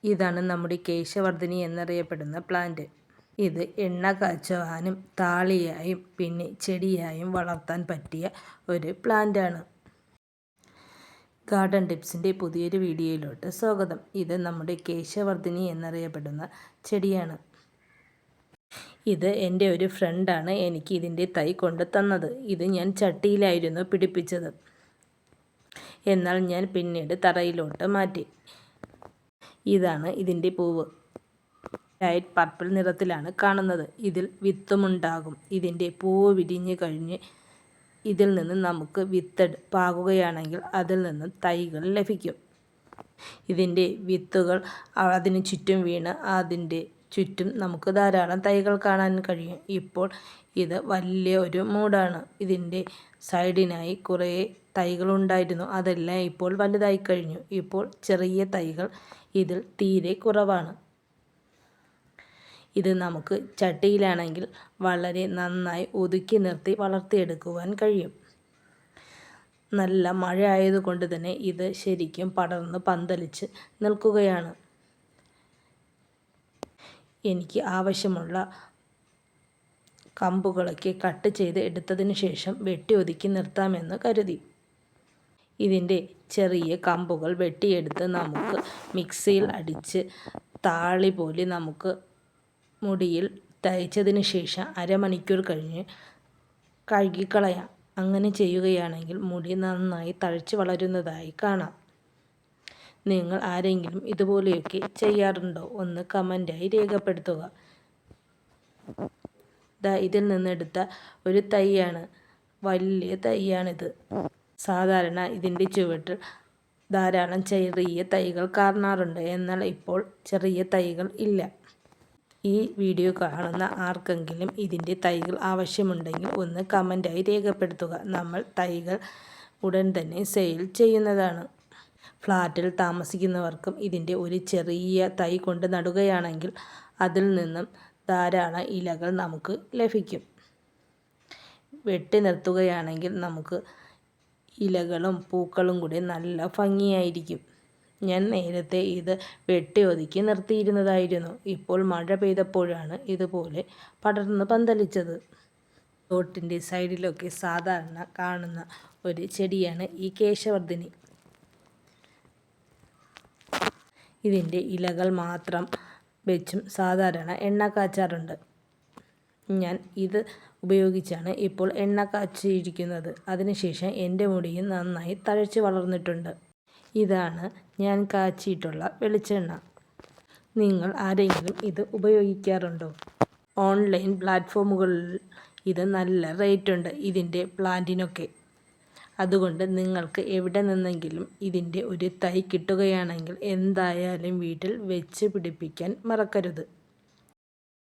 ഇതാണ് നമ്മുടെ കേശവർദ്ധിനി എന്നറിയപ്പെടുന്ന പ്ലാന്റ്. ഇത് എണ്ണ കാച്ചുവാനും താളിയായും പിന്നെ ചെടിയായും വളർത്താൻ പറ്റിയ ഒരു പ്ലാന്റാണ്. ഗാർഡൻ ടിപ്സിൻ്റെ പുതിയൊരു വീഡിയോയിലോട്ട് സ്വാഗതം. ഇത് നമ്മുടെ കേശവർദ്ധിനി എന്നറിയപ്പെടുന്ന ചെടിയാണ്. ഇത് എൻ്റെ ഒരു ഫ്രണ്ടാണ് എനിക്ക് ഇതിൻ്റെ തൈ കൊണ്ട് തന്നത്. ഇത് ഞാൻ ചട്ടിയിലായിരുന്നു പിടിപ്പിച്ചത്. എന്നാൽ ഞാൻ പിന്നീട് തറയിലോട്ട് മാറ്റി. ഇതാണ് ഇതിൻ്റെ പൂവ്. ലൈറ്റ് പർപ്പിൾ നിറത്തിലാണ് കാണുന്നത്. ഇതിൽ വിത്തുമുണ്ടാകും. ഇതിൻ്റെ പൂവ് വിരിഞ്ഞ് കഴിഞ്ഞ് ഇതിൽ നിന്ന് നമുക്ക് വിത്ത് പാകുകയാണെങ്കിൽ അതിൽ നിന്നും തൈകൾ ലഭിക്കും. ഇതിൻ്റെ വിത്തുകൾ അതിന് ചുറ്റും വീണ് അതിൻ്റെ ചുറ്റും നമുക്ക് ധാരാളം തൈകൾ കാണാൻ കഴിയും. ഇപ്പോൾ ഇത് വലിയ ഒരു മൂടാണ്. ഇതിൻ്റെ സൈഡിനായി കുറേ തൈകളുണ്ടായിരുന്നു. അതെല്ലാം ഇപ്പോൾ വലുതായി കഴിഞ്ഞു. ഇപ്പോൾ ചെറിയ തൈകൾ ഇതിൽ തീരെ കുറവാണ്. ഇത് നമുക്ക് ചട്ടിയിലാണെങ്കിൽ വളരെ നന്നായി ഒതുക്കി നിർത്തി വളർത്തിയെടുക്കുവാൻ കഴിയും. നല്ല മഴ ആയതുകൊണ്ട് തന്നെ ഇത് ശരിക്കും പടർന്ന് പന്തലിച്ച് നിൽക്കുകയാണ്. എനിക്ക് ആവശ്യമുള്ള കമ്പുകളൊക്കെ കട്ട് ചെയ്ത് എടുത്തതിന് ശേഷം വെട്ടി ഒതുക്കി നിർത്താമെന്ന് കരുതി. ഇതിൻ്റെ ചെറിയ കമ്പുകൾ വെട്ടിയെടുത്ത് നമുക്ക് മിക്സിയിൽ അടിച്ച് താളി പോലെ നമുക്ക് മുടിയിൽ തേച്ചതിന് ശേഷം അരമണിക്കൂർ കഴിഞ്ഞ് കഴുകിക്കളയാം. അങ്ങനെ ചെയ്യുകയാണെങ്കിൽ മുടി നന്നായി തഴച്ച് വളരുന്നതായി കാണാം. നിങ്ങൾ ആരെങ്കിലും ഇതുപോലെയൊക്കെ ചെയ്യാറുണ്ടോ? ഒന്ന് കമൻ്റായി രേഖപ്പെടുത്തുക. ഇതിൽ നിന്നെടുത്ത ഒരു തൈയാണ്. വലിയ തൈയാണിത്. സാധാരണ ഇതിൻ്റെ ചുവട്ടിൽ ധാരാളം ചെറിയ തൈകൾ കാണാറുണ്ട്. എന്നാൽ ഇപ്പോൾ ചെറിയ തൈകൾ ഇല്ല. ഈ വീഡിയോ കാണുന്ന ആർക്കെങ്കിലും ഇതിൻ്റെ തൈകൾ ആവശ്യമുണ്ടെങ്കിൽ ഒന്ന് കമൻ്റായി രേഖപ്പെടുത്തുക. നമ്മൾ തൈകൾ ഉടൻ തന്നെ സെയിൽ ചെയ്യുന്നതാണ്. ഫ്ലാറ്റിൽ താമസിക്കുന്നവർക്കും ഇതിൻ്റെ ഒരു ചെറിയ തൈ കൊണ്ട് നടുകയാണെങ്കിൽ അതിൽ നിന്നും ധാരാളം ഇലകൾ നമുക്ക് ലഭിക്കും. വെട്ടി നിർത്തുകയാണെങ്കിൽ നമുക്ക് ഇലകളും പൂക്കളും കൂടി നല്ല ഭംഗിയായിരിക്കും. ഞാൻ നേരത്തെ ഇത് വെട്ടി ഒതുക്കി നിർത്തിയിരുന്നതായിരുന്നു. ഇപ്പോൾ മഴ പെയ്തപ്പോഴാണ് ഇതുപോലെ പടർന്ന് പന്തലിച്ചത്. തോട്ടിൻ്റെ സൈഡിലൊക്കെ സാധാരണ കാണുന്ന ഒരു ചെടിയാണ് ഈ കേശവർദ്ധിനി. ഇതിൻ്റെ ഇലകൾ മാത്രം വെച്ചും സാധാരണ എണ്ണ കാച്ചാറുണ്ട്. ഞാൻ ഇത് ഉപയോഗിച്ചാണ് ഇപ്പോൾ എണ്ണ കാച്ചിയിരിക്കുന്നത്. അതിനുശേഷം എൻ്റെ മുടിയും നന്നായി തഴച്ച് വളർന്നിട്ടുണ്ട്. ഇതാണ് ഞാൻ കാച്ചിയിട്ടുള്ള വെളിച്ചെണ്ണ. നിങ്ങൾ ആരെങ്കിലും ഇത് ഉപയോഗിക്കാറുണ്ടോ? ഓൺലൈൻ പ്ലാറ്റ്ഫോമുകളിൽ ഇത് നല്ല റേറ്റ് ഉണ്ട് ഇതിൻ്റെ പ്ലാന്റിനൊക്കെ. അതുകൊണ്ട് നിങ്ങൾക്ക് എവിടെ നിന്നെങ്കിലും ഇതിൻ്റെ ഒരു തൈ കിട്ടുകയാണെങ്കിൽ എന്തായാലും വീട്ടിൽ വെച്ച് പിടിപ്പിക്കാൻ മറക്കരുത്.